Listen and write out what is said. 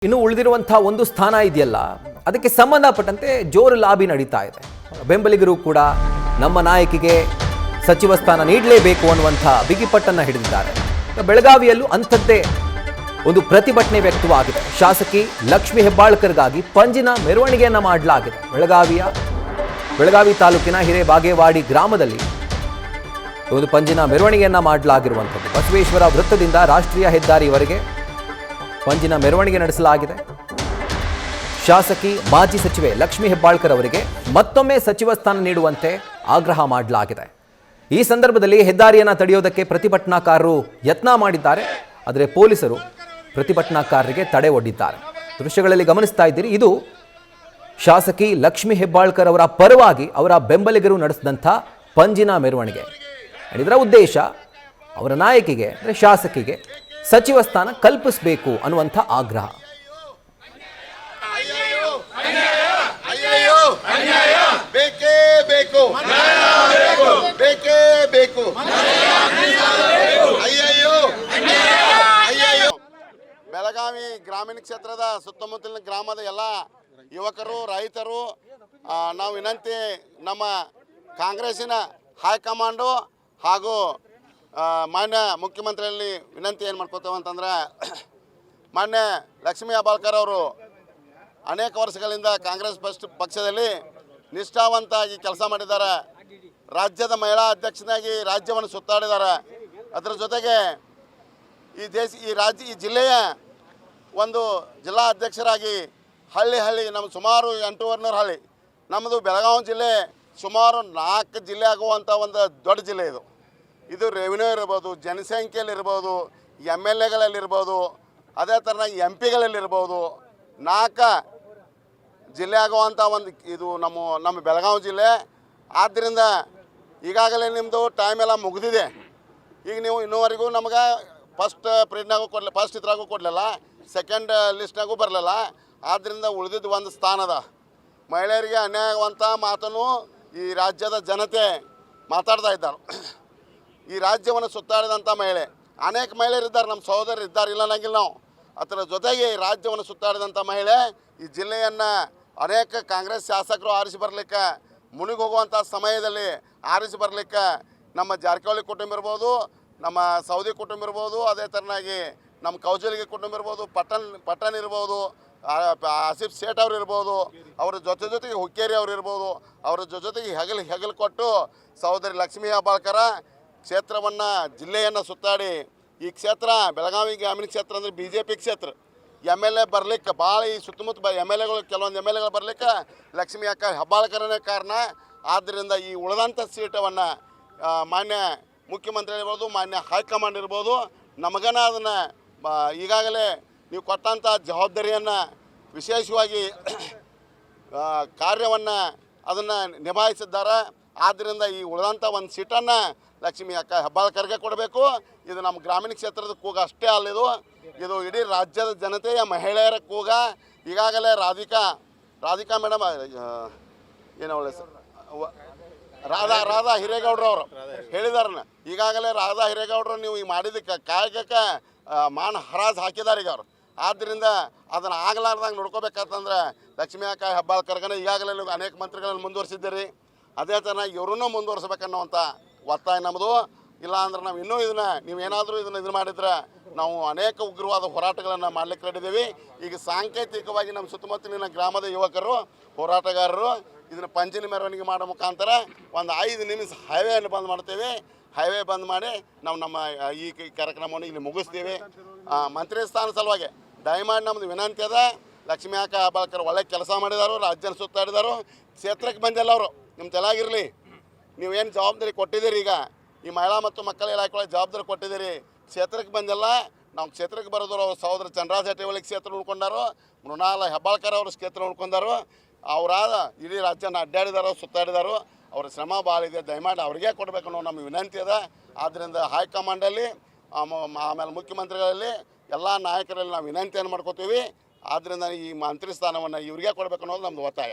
ಇನ್ನು ಉಳಿದಿರುವಂತಹ ಒಂದು ಸ್ಥಾನ ಇದೆಯಲ್ಲ, ಅದಕ್ಕೆ ಸಂಬಂಧಪಟ್ಟಂತೆ ಜೋರು ಲಾಬಿ ನಡೀತಾ ಇದೆ. ಬೆಂಬಲಿಗರು ಕೂಡ ನಮ್ಮ ನಾಯಕಿಗೆ ಸಚಿವ ಸ್ಥಾನ ನೀಡಲೇಬೇಕು ಅನ್ನುವಂಥ ಬಿಗಿಪಟ್ಟನ್ನು ಹಿಡಿದಿದ್ದಾರೆ. ಬೆಳಗಾವಿಯಲ್ಲೂ ಅಂಥದ್ದೇ ಒಂದು ಪ್ರತಿಭಟನೆ ವ್ಯಕ್ತವಾಗಿದೆ. ಶಾಸಕಿ ಲಕ್ಷ್ಮೀ ಹೆಬ್ಬಾಳ್ಕರ್ಗಾಗಿ ಪಂಜಿನ ಮೆರವಣಿಗೆಯನ್ನು ಮಾಡಲಾಗಿದೆ. ಬೆಳಗಾವಿ ತಾಲೂಕಿನ ಹಿರೇಬಾಗೇವಾಡಿ ಗ್ರಾಮದಲ್ಲಿ ಒಂದು ಪಂಜಿನ ಮೆರವಣಿಗೆಯನ್ನು ಮಾಡಲಾಗಿರುವಂಥದ್ದು. ಬಸವೇಶ್ವರ ವೃತ್ತದಿಂದ ರಾಷ್ಟ್ರೀಯ ಹೆದ್ದಾರಿವರೆಗೆ ಪಂಜಿನ ಮೆರವಣಿಗೆ ನಡೆಸಲಾಗಿದೆ. ಶಾಸಕಿ ಮಾಜಿ ಸಚಿವೆ ಲಕ್ಷ್ಮೀ ಹೆಬ್ಬಾಳ್ಕರ್ ಅವರಿಗೆ ಮತ್ತೊಮ್ಮೆ ಸಚಿವ ಸ್ಥಾನ ನೀಡುವಂತೆ ಆಗ್ರಹ ಮಾಡಲಾಗಿದೆ. ಈ ಸಂದರ್ಭದಲ್ಲಿ ಹೆದ್ದಾರಿಯನ್ನು ತಡೆಯೋದಕ್ಕೆ ಪ್ರತಿಭಟನಾಕಾರರು ಯತ್ನ ಮಾಡಿದ್ದಾರೆ. ಆದರೆ ಪೊಲೀಸರು ಪ್ರತಿಭಟನಾಕಾರರಿಗೆ ತಡೆ ಒಡ್ಡಿದ್ದಾರೆ. ದೃಶ್ಯಗಳಲ್ಲಿ ಗಮನಿಸ್ತಾ ಇದ್ದೀರಿ, ಇದು ಶಾಸಕಿ ಲಕ್ಷ್ಮೀ ಹೆಬ್ಬಾಳ್ಕರ್ ಅವರ ಪರವಾಗಿ ಅವರ ಬೆಂಬಲಿಗರು ನಡೆಸಿದಂಥ ಪಂಜಿನ ಮೆರವಣಿಗೆ. ಇದರ ಉದ್ದೇಶ ಅವರ ನಾಯಕಿಗೆ ಅಂದರೆ ಶಾಸಕಿಗೆ ಸಚಿವ ಸ್ಥಾನ ಕಲ್ಪಿಸಬೇಕು ಅನ್ನುವಂಥ ಆಗ್ರಹ. ಬೆಳಗಾವಿ ಗ್ರಾಮೀಣ ಕ್ಷೇತ್ರದ ಸುತ್ತಮುತ್ತಲಿನ ಗ್ರಾಮದ ಎಲ್ಲ ಯುವಕರು, ರೈತರು ನಾವು ವಿನಂತಿ, ನಮ್ಮ ಕಾಂಗ್ರೆಸ್ಸಿನ ಹೈಕಮಾಂಡು ಹಾಗೂ ಮಾನ್ಯ ಮುಖ್ಯಮಂತ್ರಿಯಲ್ಲಿ ವಿನಂತಿ ಏನು ಮಾಡ್ಕೋತೇವೆ ಅಂತಂದ್ರೆ, ಮಾನ್ಯ ಲಕ್ಷ್ಮೀ ಹೆಬ್ಬಾಳ್ಕರ್ ಅವರು ಅನೇಕ ವರ್ಷಗಳಿಂದ ಕಾಂಗ್ರೆಸ್ ಪಕ್ಷದಲ್ಲಿ ನಿಷ್ಠಾವಂತಾಗಿ ಕೆಲಸ ಮಾಡಿದ್ದಾರೆ. ರಾಜ್ಯದ ಮಹಿಳಾ ಅಧ್ಯಕ್ಷನಾಗಿ ರಾಜ್ಯವನ್ನು ಸುತ್ತಾಡಿದ್ದಾರೆ. ಅದರ ಜೊತೆಗೆ ಈ ಜಿಲ್ಲೆಯ ಒಂದು ಜಿಲ್ಲಾ ಅಧ್ಯಕ್ಷರಾಗಿ ಹಳ್ಳಿ ನಮ್ಮ ಸುಮಾರು 800 ಹಳ್ಳಿ, ನಮ್ಮದು ಬೆಳಗಾವಿ ಜಿಲ್ಲೆ ಸುಮಾರು 4 ಜಿಲ್ಲೆ ಆಗುವಂಥ ಒಂದು ದೊಡ್ಡ ಜಿಲ್ಲೆ ಇದು ರೆವಿನ್ಯೂ ಇರ್ಬೋದು, ಜನಸಂಖ್ಯೆಯಲ್ಲಿರ್ಬೋದು, MLAಗಳಲ್ಲಿರ್ಬೋದು, ಅದೇ ಥರ MP ಗಳಲ್ಲಿರ್ಬೋದು, 4 ಜಿಲ್ಲೆ ಆಗುವಂಥ ಒಂದು ಇದು ನಮ್ಮ ಬೆಳಗಾವಿ ಜಿಲ್ಲೆ. ಆದ್ದರಿಂದ ಈಗಾಗಲೇ ನಿಮ್ಮದು ಟೈಮ್ ಎಲ್ಲ ಮುಗಿದಿದೆ. ಈಗ ನೀವು ಇನ್ನೂವರೆಗೂ ನಮಗೆ ಫಸ್ಟ್ ಇದ್ರಾಗೂ ಕೊಡಲಿಲ್ಲ, ಸೆಕೆಂಡ್ ಲಿಸ್ಟ್ನಾಗೂ ಬರಲಿಲ್ಲ. ಆದ್ದರಿಂದ ಉಳಿದಿದ್ದು ಒಂದು ಸ್ಥಾನದ ಮಹಿಳೆಯರಿಗೆ ಅನ್ಯಾಯ ಆಗುವಂಥ ಮಾತನ್ನು ಈ ರಾಜ್ಯದ ಜನತೆ ಮಾತಾಡ್ತಾ ಇದ್ದಾರೆ. ಈ ರಾಜ್ಯವನ್ನು ಸುತ್ತಾಡಿದಂಥ ಮಹಿಳೆ ಅನೇಕ ಮಹಿಳೆಯರಿದ್ದಾರೆ, ನಮ್ಮ ಸಹೋದರರು ಇದ್ದಾರೆ, ಇಲ್ಲ ಅನ್ನಂಗಿಲ್ಲ ನಾವು. ಅದರ ಜೊತೆಗೆ ಈ ರಾಜ್ಯವನ್ನು ಸುತ್ತಾಡಿದಂಥ ಮಹಿಳೆ ಈ ಜಿಲ್ಲೆಯನ್ನು ಅನೇಕ ಕಾಂಗ್ರೆಸ್ ಶಾಸಕರು ಆರಿಸಿ ಬರಲಿಕ್ಕೆ, ಮುನಿಗೆ ಹೋಗುವಂಥ ಸಮಯದಲ್ಲಿ ಆರಿಸಿ ಬರಲಿಕ್ಕೆ ನಮ್ಮ ಜಾರಕಿಹೊಳಿ ಕುಟುಂಬ ಇರ್ಬೋದು, ನಮ್ಮ ಸೌದಿ ಕುಟುಂಬ ಇರ್ಬೋದು, ಅದೇ ಥರನಾಗಿ ನಮ್ಮ ಕೌಜಲ್ಗಿ ಕುಟುಂಬ ಇರ್ಬೋದು, ಪಟ್ಟಣ್ ಇರ್ಬೋದು, ಆಸಿಫ್ ಸೇಠ್ ಅವ್ರು ಇರ್ಬೋದು, ಅವ್ರ ಜೊತೆಗೆ ಹುಕ್ಕೇರಿ ಅವ್ರು ಇರ್ಬೋದು, ಅವ್ರ ಜೊತೆಗೆ ಹೆಗಲು ಕೊಟ್ಟು ಸಹೋದರಿ ಲಕ್ಷ್ಮೀ ಹೆಬ್ಬಾಳ್ಕರ್ ಕ್ಷೇತ್ರವನ್ನು, ಜಿಲ್ಲೆಯನ್ನು ಸುತ್ತಾಡಿ ಈ ಕ್ಷೇತ್ರ ಬೆಳಗಾವಿ ಗ್ರಾಮೀಣ ಕ್ಷೇತ್ರ ಅಂದರೆ BJP ಕ್ಷೇತ್ರ. MLA ಬರಲಿಕ್ಕೆ ಭಾಳ ಈ ಸುತ್ತಮುತ್ತ MLAಗಳು ಕೆಲವೊಂದು MLAಗಳು ಬರಲಿಕ್ಕೆ ಲಕ್ಷ್ಮೀ ಹೆಬ್ಬಾಳ್ಕರನೇ ಕಾರಣ. ಆದ್ದರಿಂದ ಈ ಉಳಿದಂಥ ಸೀಟವನ್ನು ಮಾನ್ಯ ಮುಖ್ಯಮಂತ್ರಿ ಇರ್ಬೋದು, ಮಾನ್ಯ ಹೈಕಮಾಂಡ್ ಇರ್ಬೋದು, ನಮಗನ ಅದನ್ನು ಈಗಾಗಲೇ ನೀವು ಕೊಟ್ಟಂಥ ಜವಾಬ್ದಾರಿಯನ್ನು ವಿಶೇಷವಾಗಿ ಕಾರ್ಯವನ್ನು ಅದನ್ನು ನಿಭಾಯಿಸಿದ್ದಾರೆ. ಆದ್ದರಿಂದ ಈ ಉಳಿದಂಥ ಒಂದು ಸೀಟನ್ನು ಲಕ್ಷ್ಮೀ ಹೆಬ್ಬಾಳ್ಕರ್ಗೆ ಕೊಡಬೇಕು. ಇದು ನಮ್ಮ ಗ್ರಾಮೀಣ ಕ್ಷೇತ್ರದ ಕೂಗ ಅಷ್ಟೇ ಅಲ್ಲ, ಇದು ಇಡೀ ರಾಜ್ಯದ ಜನತೆಯ ಮಹಿಳೆಯರ ಕೂಗ. ಈಗಾಗಲೇ ರಾಧಿಕಾ ಮೇಡಮ್ ಏನು ಒಳ್ಳೆ ರಾಧಾ ಹಿರೇಗೌಡರವರು ಹೇಳಿದಾರನ್ನ, ಈಗಾಗಲೇ ರಾಧಾ ಹಿರೇಗೌಡರು ನೀವು ಈ ಮಾಡಿದ್ದಕ್ಕೆ ಕಾಯಕಕ್ಕೆ ಮಾನ ಹರಾಜು ಹಾಕಿದ್ದಾರೆ ಈಗ ಅವರು. ಆದ್ದರಿಂದ ಅದನ್ನು ಆಗಲಾರ್ದಂಗೆ ನೋಡ್ಕೋಬೇಕಂತಂದ್ರೆ ಲಕ್ಷ್ಮೀ ಹೆಬ್ಬಾಳ್ಕರ್ಗನ ಈಗಾಗಲೇ ನೀವು ಅನೇಕ ಮಂತ್ರಿಗಳನ್ನು ಮುಂದುವರಿಸಿದ್ದೀರಿ, ಅದೇ ಥರ ಇವ್ರನ್ನೂ ಮುಂದುವರಿಸ್ಬೇಕನ್ನುವಂಥ ಒತ್ತಾಯ ನಮ್ಮದು. ಇಲ್ಲ ಅಂದ್ರೆ ನಾವು ಇನ್ನೂ ನೀವೇನಾದರೂ ಇದನ್ನು ಮಾಡಿದ್ರೆ ನಾವು ಅನೇಕ ಉಗ್ರವಾದ ಹೋರಾಟಗಳನ್ನು ಮಾಡಲಿಕ್ಕೆ ರೆಡಿದ್ದೀವಿ. ಈಗ ಸಾಂಕೇತಿಕವಾಗಿ ನಮ್ಮ ಸುತ್ತಮುತ್ತಲಿನ ಗ್ರಾಮದ ಯುವಕರು, ಹೋರಾಟಗಾರರು ಇದನ್ನು ಪಂಜಿನ ಮೆರವಣಿಗೆ ಮಾಡೋ ಮುಖಾಂತರ ಒಂದು 5 ನಿಮಿಷ ಹೈವೇಯನ್ನು ಬಂದ್ ಮಾಡ್ತೇವೆ. ಹೈವೇ ಬಂದ್ ಮಾಡಿ ನಮ್ಮ ಈ ಕಾರ್ಯಕ್ರಮವನ್ನು ಇಲ್ಲಿ ಮುಗಿಸ್ತೀವಿ. ಮಂತ್ರಿ ಸ್ಥಾನ ಸಲುವಾಗಿ ದಯಮಾಡಿ ನಮ್ಮದು ವಿನಂತಿ ಅದ. ಲಕ್ಷ್ಮೀ ಹೆಬ್ಬಾಳ್ಕರ್ ಒಳ್ಳೆ ಕೆಲಸ ಮಾಡಿದಾರು, ರಾಜ್ಯನ ಸುತ್ತಾಡಿದಾರು, ಕ್ಷೇತ್ರಕ್ಕೆ ಬಂದಿಲ್ಲ ಅವರು. ನಿಮ್ಮ ತಲೆಯಾಗಿರಲಿ, ನೀವೇನು ಜವಾಬ್ದಾರಿ ಕೊಟ್ಟಿದ್ದೀರಿ, ಈಗ ಈ ಮಹಿಳಾ ಮತ್ತು ಮಕ್ಕಳ ಇಲಾಖೆ ಜವಾಬ್ದಾರಿ ಕೊಟ್ಟಿದ್ದೀರಿ, ಕ್ಷೇತ್ರಕ್ಕೆ ಬಂದಿಲ್ಲ. ನಾವು ಕ್ಷೇತ್ರಕ್ಕೆ ಬರೋದ್ರು ಅವ್ರ ಸಹೋದರ ಚಂದ್ರರಾಜ್ ಜಾರಕಿಹೊಳಿ ಕ್ಷೇತ್ರ ಉಳ್ಕೊಂಡಾರು, ಮೃಣಾಲ ಹೆಬ್ಬಾಳ್ಕರ್ ಅವ್ರ ಕ್ಷೇತ್ರ ಉಳ್ಕೊಂಡಾರು. ಅವರಾದ ಇಡೀ ರಾಜ್ಯನ ಅಡ್ಡಾಡಿದಾರೋ, ಸುತ್ತಾಡಿದಾರು. ಅವ್ರ ಶ್ರಮ ಭಾಳ ಇದೆ, ದಯಮಾಡಿ ಅವ್ರಿಗೆ ಕೊಡಬೇಕು ಅನ್ನೋ ನಮ್ಮ ವಿನಂತಿ ಅದ. ಆದ್ದರಿಂದ ಹೈಕಮಾಂಡಲ್ಲಿ ಆಮೇಲೆ ಮುಖ್ಯಮಂತ್ರಿಗಳಲ್ಲಿ ಎಲ್ಲ ನಾಯಕರಲ್ಲಿ ನಾವು ವಿನಂತಿಯನ್ನು ಮಾಡ್ಕೋತೀವಿ. ಆದ್ದರಿಂದ ಈ ಮಂತ್ರಿ ಸ್ಥಾನವನ್ನು ಇವ್ರಿಗೆ ಕೊಡಬೇಕು ಅನ್ನೋದು ನಮ್ಮದು ಒತ್ತಾಯ.